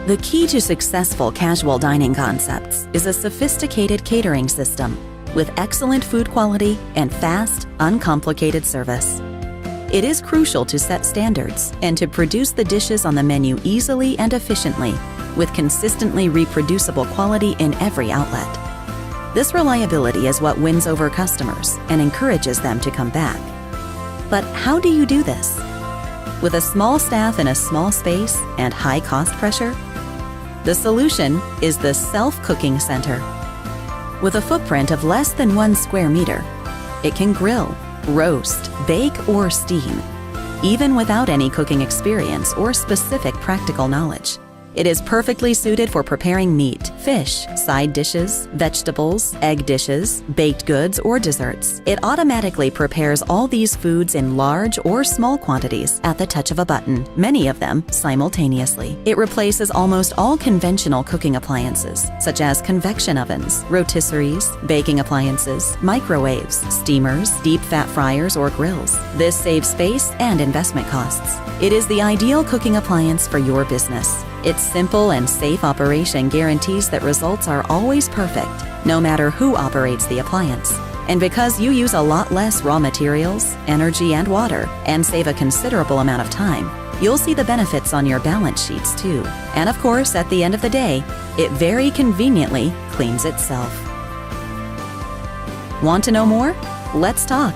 The key to successful casual dining concepts is a sophisticated catering system with excellent food quality and fast, uncomplicated service. It is crucial to set standards and to produce the dishes on the menu easily and efficiently with consistently reproducible quality in every outlet. This reliability is what wins over customers and encourages them to come back. But how do you do this? With a small staff in a small space and high cost pressure? The solution is the Self-Cooking Center. With a footprint of less than 1 square meter, it can grill, roast, bake, or steam, even without any cooking experience or specific practical knowledge. It is perfectly suited for preparing meat, fish, side dishes, vegetables, egg dishes, baked goods, or desserts. It automatically prepares all these foods in large or small quantities at the touch of a button, many of them simultaneously. It replaces almost all conventional cooking appliances, such as convection ovens, rotisseries, baking appliances, microwaves, steamers, deep fat fryers, or grills. This saves space and investment costs. It is the ideal cooking appliance for your business. Its simple and safe operation guarantees that results are always perfect, no matter who operates the appliance. And because you use a lot less raw materials, energy, and water, and save a considerable amount of time, you'll see the benefits on your balance sheets too. And of course, at the end of the day, it very conveniently cleans itself. Want to know more? Let's talk.